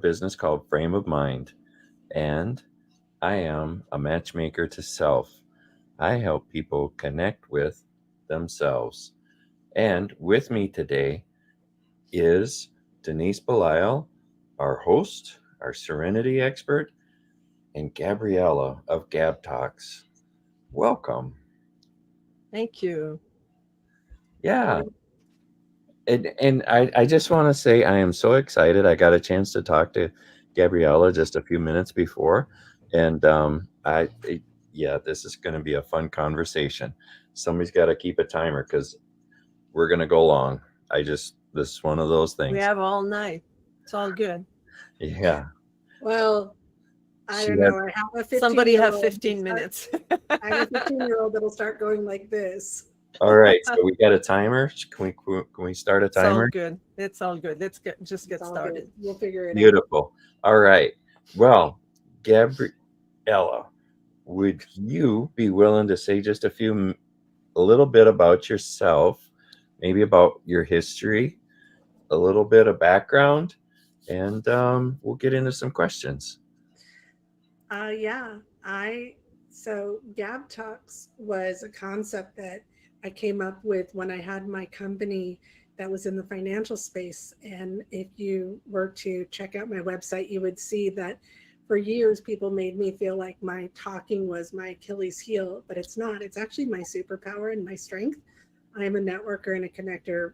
business called Frame of Mind, and I am a matchmaker to self. I help people connect with themselves. And with me today is Denise Belisle, our host, our serenity expert, and Gabriella of GabTalks. Welcome. Thank you. Yeah. And I just want to say I am so excited. I got a chance to talk to Gabriella just a few minutes before. And yeah, this is going to be a fun conversation. Somebody's got to keep a timer because we're going to go long. This is one of those We things. have all night. It's all good. Yeah. Well, I She don't had, know. I have a Somebody have 15-year-old. 15 minutes. I have a 15-year-old that'll start going like this. all right. So we got a timer. Can we start a It's all timer? good. It's all good. Let's just get It's all good. started. We'll figure it out. Beautiful. All right. Well, Gabriella, would you be willing to say just a little bit about yourself, maybe about your history, a little bit of background, and we'll get into some questions. Yeah. So Gab Talks was a concept that I came up with when I had my company that was in the financial space. And if you were to check out my website, you would see that for years people made me feel like my talking was my Achilles heel, but it's not. It's actually my superpower and my strength. I am a networker and a connector.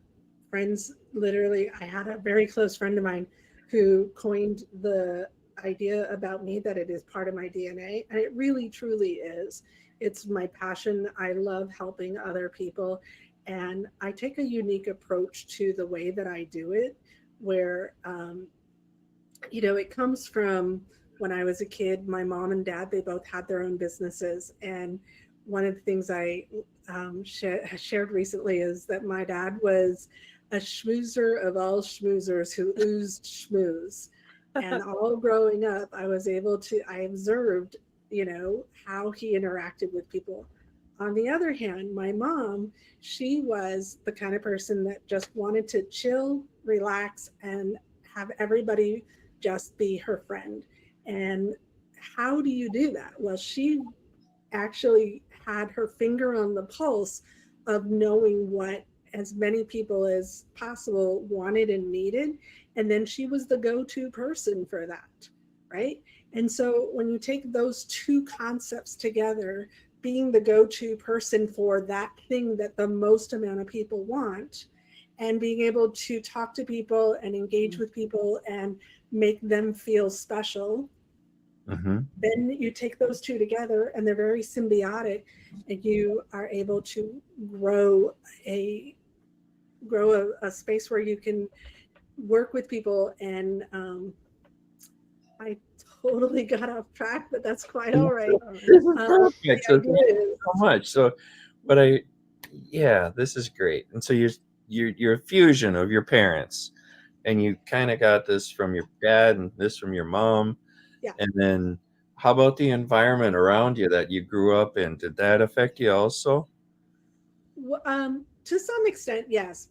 Friends, literally, I had a very close friend of mine who coined the idea about me that it is part of my DNA. And it really, truly is. It's my passion. I love helping other people. And I take a unique approach to the way that I do it, where, it comes from when I was a kid. My mom and dad, they both had their own businesses. And one of the things I shared recently is that my dad was a schmoozer of all schmoozers who oozed schmooze. And all growing up, I observed, how he interacted with people. On the other hand, my mom, she was the kind of person that just wanted to chill, relax, and have everybody just be her friend. And how do you do that? Well, she actually had her finger on the pulse of knowing what as many people as possible wanted and needed. And then she was the go to person for that. Right. And so when you take those two concepts together, being the go to person for that thing that the most amount of people want, and being able to talk to people and engage with people and make them feel special, Mm-hmm. then you take those two together and they're very symbiotic, and you are able to grow a a space where you can work with people. And I totally got off track, but that's quite all right. This is perfect. The So thank idea you is, so much. So, but yeah, this is great. And so you're a fusion of your parents, and you kind of got this from your dad and this from your mom. yeah. And then how about the environment around you that you grew up in? Did that affect you also? To some extent, yes.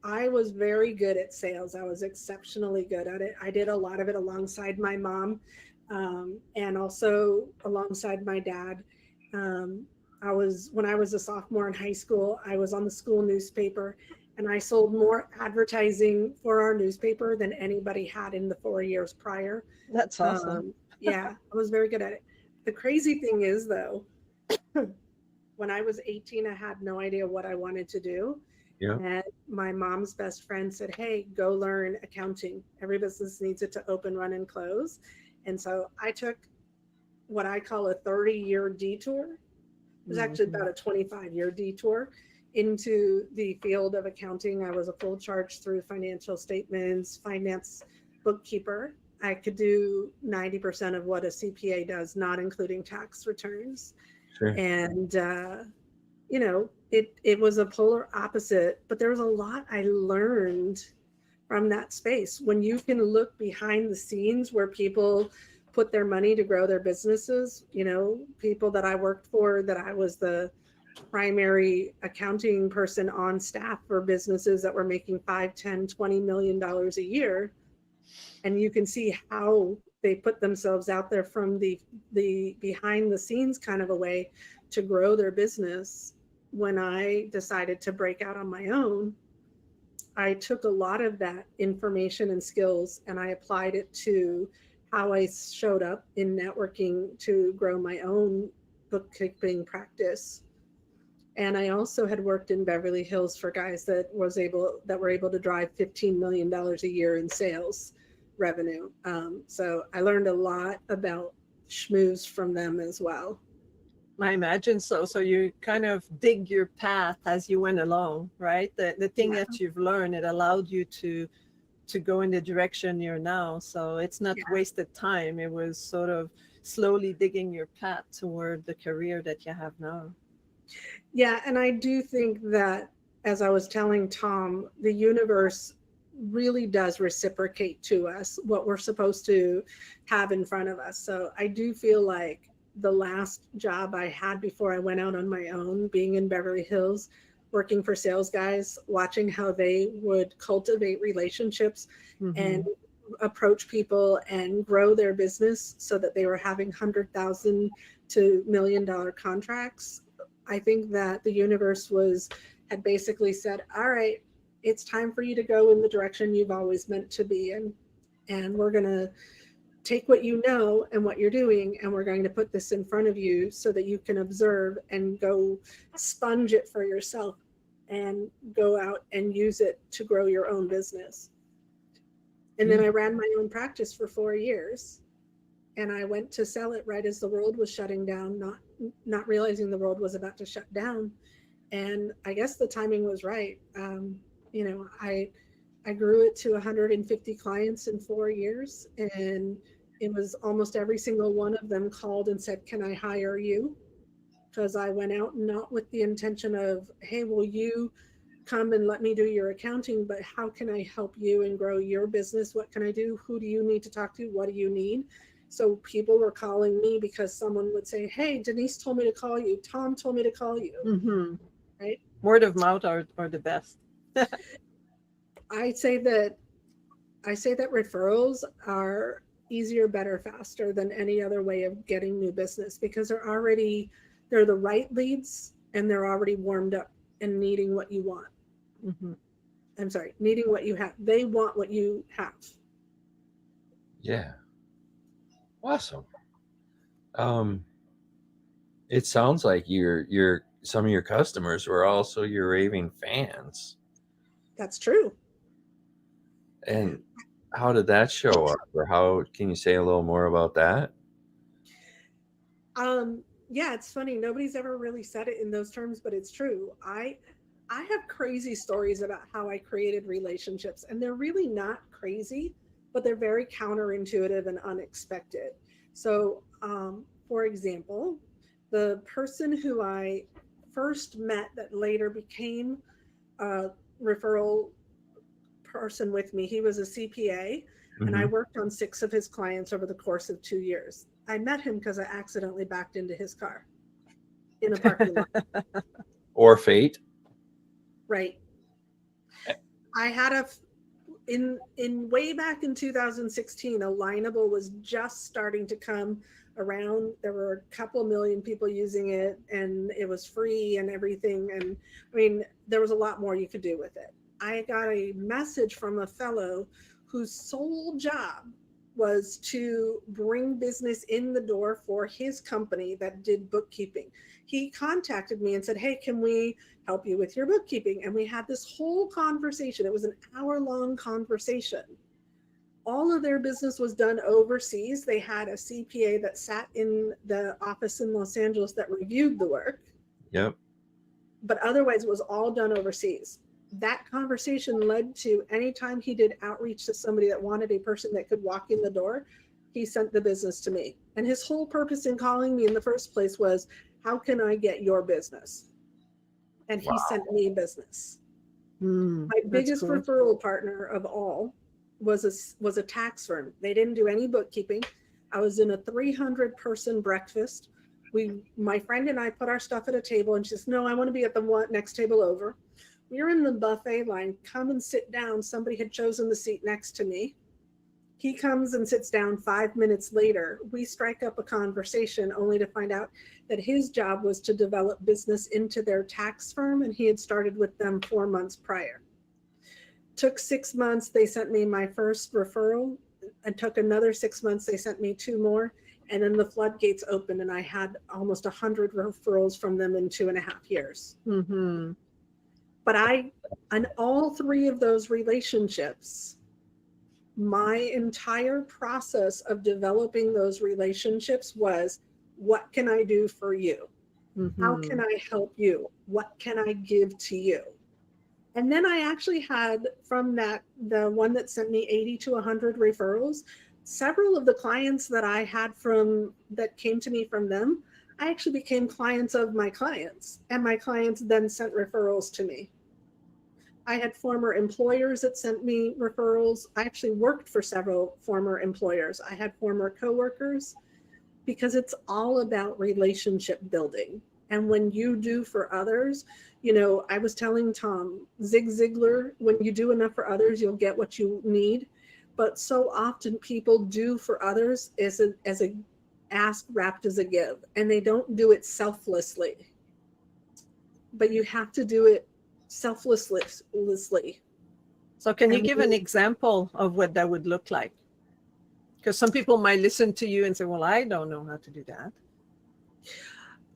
I was very good at sales. I was exceptionally good at it. I did a lot of it alongside my mom, and also alongside my dad. Um, when I was a sophomore in high school, I was on the school newspaper, and I sold more advertising for our newspaper than anybody had in the 4 years prior. That's awesome. Yeah, I was very good at it. The crazy thing is, though, when I was 18, I had no idea what I wanted to do. Yeah. And my mom's best friend said, "Hey, go learn accounting. Every business needs it to open, run, and close." And so I took what I call a 30-year detour. It was actually Mhm. about a 25-year detour into the field of accounting. I was a full charge through financial statements, finance bookkeeper. I could do 90% of what a CPA does, not including tax returns. Sure. And it was a polar opposite, but there was a lot I learned from that space. When you can look behind the scenes where people put their money to grow their businesses, people that I worked for, that I was the primary accounting person on staff for businesses that were making 5, 10, $20 million a year. And you can see how they put themselves out there from the behind the scenes kind of a way to grow their business. When I decided to break out on my own, I took a lot of that information and skills and I applied it to how I showed up in networking to grow my own bookkeeping practice. And I also had worked in Beverly Hills for guys that were able to drive $15 million a year in sales revenue. So I learned a lot about schmooze from them as well. I imagine so. So you kind of dig your path as you went along, right? The thing Yeah. that you've learned, it allowed you to go in the direction you're now. So it's not Yeah. wasted time. It was sort of slowly digging your path toward the career that you have now. Yeah, and I do think that, as I was telling Tom, the universe really does reciprocate to us what we're supposed to have in front of us. So I do feel like the last job I had before I went out on my own, being in Beverly Hills, working for sales guys, watching how they would cultivate relationships and approach people and grow their business so that they were having 100,000 to $1 million contracts. I think that the universe had basically said, all right, it's time for you to go in the direction you've always meant to be in. And we're going to take what you know and what you're doing, and we're going to put this in front of you so that you can observe and go sponge it for yourself and go out and use it to grow your own business. And then I ran my own practice for 4 years. And I went to sell it right as the world was shutting down, not realizing the world was about to shut down. And I guess the timing was right. I grew it to 150 clients in 4 years, and it was almost every single one of them called and said, "Can I hire you?" Because I went out not with the intention of, "Hey, will you come and let me do your accounting?" But how can I help you and grow your business? What can I do? Who do you need to talk to? What do you need? So people were calling me because someone would say, "Hey, Denise told me to call you. Tom told me to call you." Right? Word of mouth are the best. I say that referrals are easier, better, faster than any other way of getting new business, because they're the right leads and they're already warmed up and needing what you want. I'm sorry, needing what you have. They want what you have. Yeah. Awesome. It sounds like some of your customers were also your raving fans. That's true. And how did that show up, or how can you say a little more about that? Yeah, it's funny. Nobody's ever really said it in those terms, but it's true. I have crazy stories about how I created relationships, and they're really not crazy, but they're very counterintuitive and unexpected. So, for example, the person who I first met that later became a referral person with me, he was a CPA, and I worked on 6 of his clients over the course of 2 years. I met him because I accidentally backed into his car in a parking lot. Or fate? Right. I had in way back in 2016, Alignable was just starting to come around. There were a couple million people using it, and it was free and everything. And I mean, there was a lot more you could do with it. I got a message from a fellow whose sole job was to bring business in the door for his company that did bookkeeping. He contacted me and said, "Hey, can we help you with your bookkeeping?" And we had this whole conversation. It was an hour-long conversation. All of their business was done overseas. They had a CPA that sat in the office in Los Angeles that reviewed the work. Yep. But otherwise, it was all done overseas. That conversation led to, anytime he did outreach to somebody that wanted a person that could walk in the door, he sent the business to me. And his whole purpose in calling me in the first place was, how can I get your business? And he sent me business. My biggest referral partner of all was a tax firm. They didn't do any bookkeeping. I was in a 300-person breakfast. My friend and I put our stuff at a table, and she says, "No, I want to be at the next table over." We were in the buffet line. Come and sit down. Somebody had chosen the seat next to me. He comes and sits down 5 minutes later. We strike up a conversation only to find out that his job was to develop business into their tax firm, and he had started with them 4 months prior. Took 6 months, they sent me my first referral, and took another 6 months, they sent me 2 more, and then the floodgates opened, and I had almost 100 referrals from them in 2.5 years. Mm-hmm. But on all 3 of those relationships, my entire process of developing those relationships was, what can I do for you? Mm-hmm. How can I help you? What can I give to you? And then I actually had, from that, the one that sent me 80 to 100 referrals, several of the clients that I had that came to me from them, I actually became clients of my clients, and my clients then sent referrals to me. I had former employers that sent me referrals. I actually worked for several former employers. I had former coworkers, because it's all about relationship building. And when you do for others, I was telling Tom, Zig Ziglar, when you do enough for others, you'll get what you need. But so often people do for others as a ask wrapped as a give, and they don't do it selflessly. But you have to do it selflessly. So can you give an example of what that would look like? Because some people might listen to you and say, well, I don't know how to do that.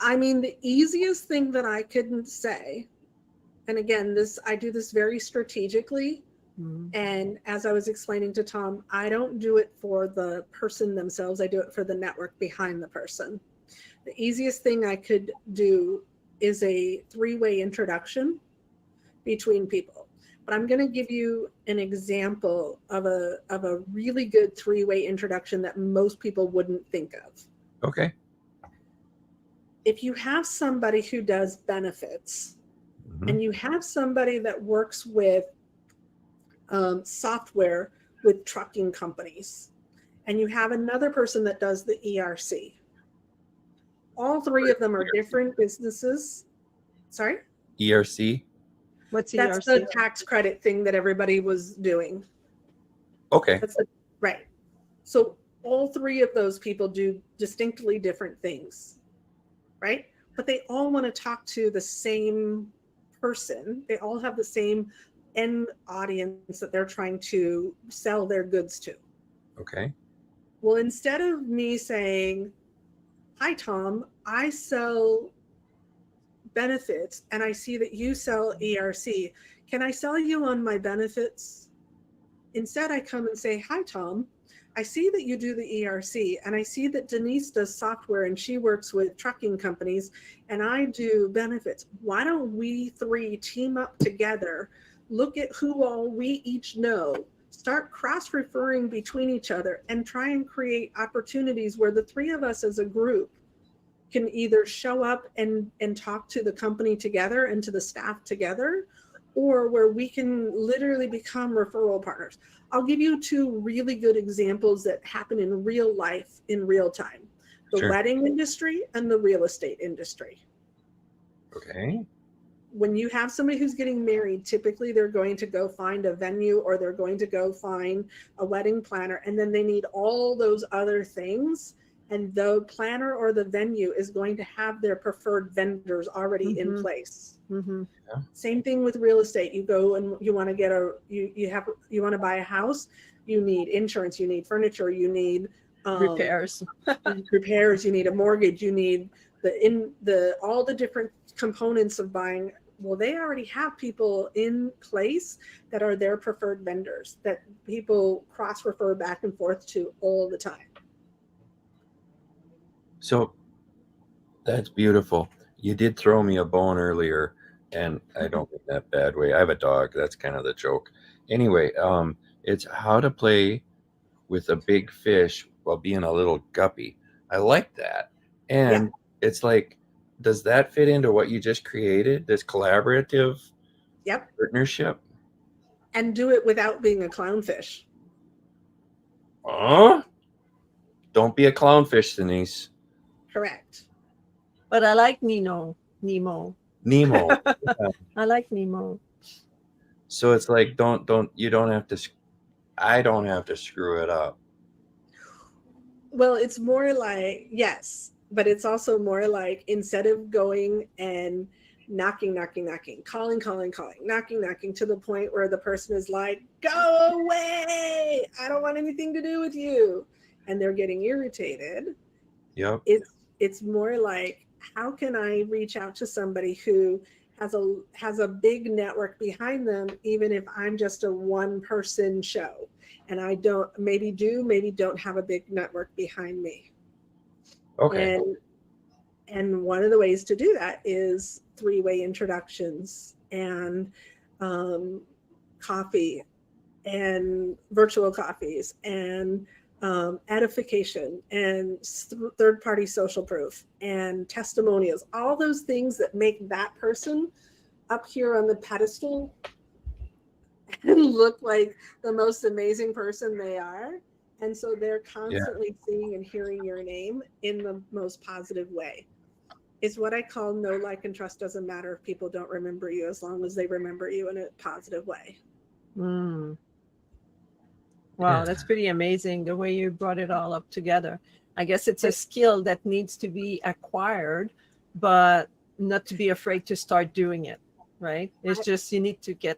I mean, the easiest thing that I couldn't say, and again, I do this very strategically. Mm-hmm. And as I was explaining to Tom, I don't do it for the person themselves. I do it for the network behind the person. The easiest thing I could do is a 3-way introduction between people. But I'm going to give you an example of a really good 3-way introduction that most people wouldn't think of. Okay. If you have somebody who does benefits, mm-hmm. and you have somebody that works with software with trucking companies, and you have another person that does the ERC, all 3 of them are different businesses. Sorry? ERC? What's ERC? That's the tax credit thing that everybody was doing. Okay. Right. So all 3 of those people do distinctly different things, right? But they all want to talk to the same person. They all have the same end audience that they're trying to sell their goods to. Okay. Well, instead of me saying, hi, Tom, I sell benefits and I see that you sell ERC. Can I sell you on my benefits? Instead, I come and say, hi, Tom, I see that you do the ERC, and I see that Denise does software and she works with trucking companies, and I do benefits. Why don't we 3 team up together, look at who all we each know, start cross-referring between each other, and try and create opportunities where the 3 of us as a group can either show up and talk to the company together and to the staff together, or where we can literally become referral partners. I'll give you 2 really good examples that happen in real life, in real time. The wedding industry and the real estate industry. Okay. When you have somebody who's getting married, typically they're going to go find a venue, or they're going to go find a wedding planner, and then they need all those other things. And the planner or the venue is going to have their preferred vendors already mm-hmm. in place. Mm-hmm. Yeah. Same thing with real estate. You go and you want to get you want to buy a house. You need insurance. You need furniture. You need repairs. Repairs. You need a mortgage. You need all the different components of buying. Well, they already have people in place that are their preferred vendors that people cross-refer back and forth to all the time. So that's beautiful. You did throw me a bone earlier, and I don't mean that bad way. I have a dog. That's kind of the joke. Anyway, it's how to play with a big fish while being a little guppy. I like that. And It's like, does that fit into what you just created, this collaborative partnership? And do it without being a clownfish. Don't be a clownfish, Denise. Correct. But I like Nemo. Yeah. I like Nemo. So it's like, you don't have to I don't have to screw it up. Well, it's more like, yes, but it's also more like instead of going and knocking, knocking, knocking, calling, calling, calling, knocking, knocking to the point where the person is like, go away. I don't want anything to do with you. And they're getting irritated. Yep. It's more like, how can I reach out to somebody who has a big network behind them, even if I'm just a one person show and I maybe don't have a big network behind me. Okay. And one of the ways to do that is three-way introductions and um, coffee and virtual coffees and edification and third-party social proof and testimonials, all those things that make that person up here on the pedestal and look like the most amazing person they are. And so they're constantly seeing and hearing your name in the most positive way. It's what I call know, like, and trust doesn't matter if people don't remember you, as long as they remember you in a positive way. Mm. Wow, that's pretty amazing the way you brought it all up together. I guess it's a skill that needs to be acquired, but not to be afraid to start doing it, right? It's just you need to get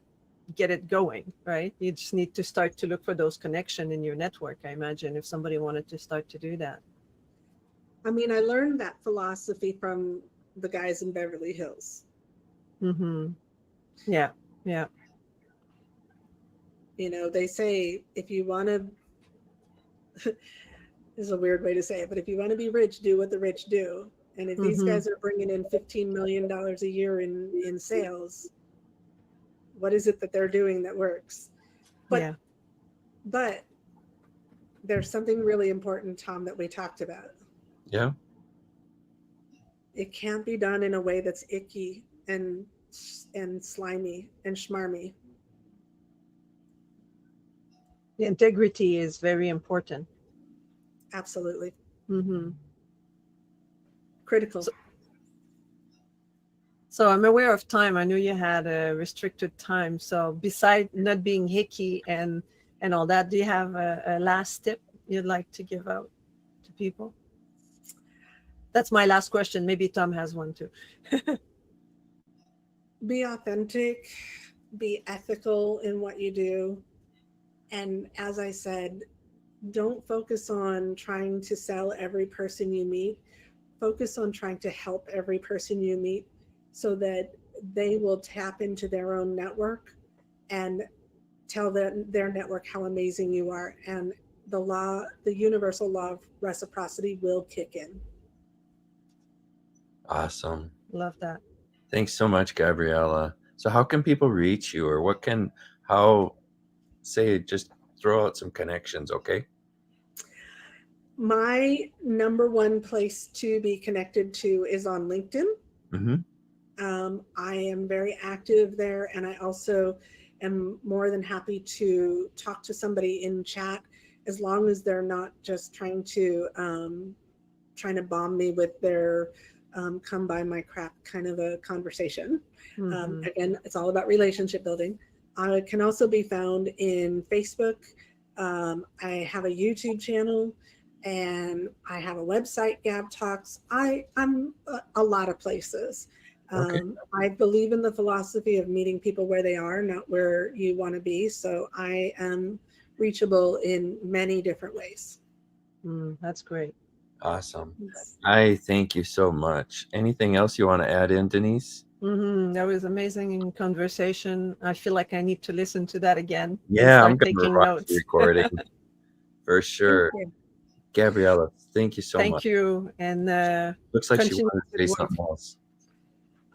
it going, right? You just need to start to look for those connections in your network, I imagine, if somebody wanted to start to do that. I mean, I learned that philosophy from the guys in Beverly Hills. Mm-hmm. Yeah, yeah. You know, they say if you want to, this is a weird way to say it, but if you want to be rich, do what the rich do. And if these guys are bringing in $15 million a year in sales, what is it that they're doing that works? But there's something really important, Tom, that we talked about. Yeah. It can't be done in a way that's icky and slimy and schmarmy. The integrity is very important. Absolutely. Mm-hmm. Critical. So I'm aware of time. I knew you had a restricted time. So besides not being hicky and all that, do you have a last tip you'd like to give out to people? That's my last question. Maybe Tom has one too. Be authentic, be ethical in what you do. And as I said, don't focus on trying to sell every person you meet. Focus on trying to help every person you meet so that they will tap into their own network and tell their network how amazing you are. And the universal law of reciprocity will kick in. Awesome. Love that. Thanks so much, Gabriella. So how can people reach you, or just throw out some connections, okay? My number one place to be connected to is on LinkedIn. Mm-hmm. I am very active there, and I also am more than happy to talk to somebody in chat, as long as they're not just trying to bomb me with their come buy my crap kind of a conversation. Mm-hmm. Again, it's all about relationship building. I can also be found in Facebook. I have a YouTube channel, and I have a website, GabTalks. I'm a lot of places. Okay. I believe in the philosophy of meeting people where they are, not where you want to be. So I am reachable in many different ways. That's great. Awesome. I thank you so much. Anything else you want to add in, Denise? That was amazing in conversation. I feel like I need to listen to that again. Yeah, I'm start going to taking watch notes. the recording for sure. Gabriella, thank you so much. Thank you. And looks like she continue wanted to good say work. something else.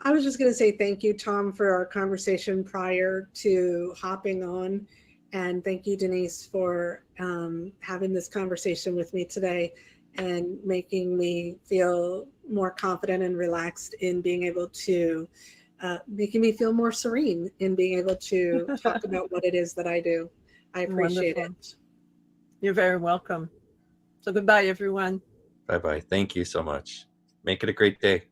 I was just going to say thank you, Tom, for our conversation prior to hopping on. And thank you, Denise, for having this conversation with me today and making me feel more confident and relaxed in being able to, making me feel more serene in being able to talk about what it is that I do. I appreciate it. You're very welcome. So goodbye, everyone. Bye-bye. Thank you so much. Make it a great day.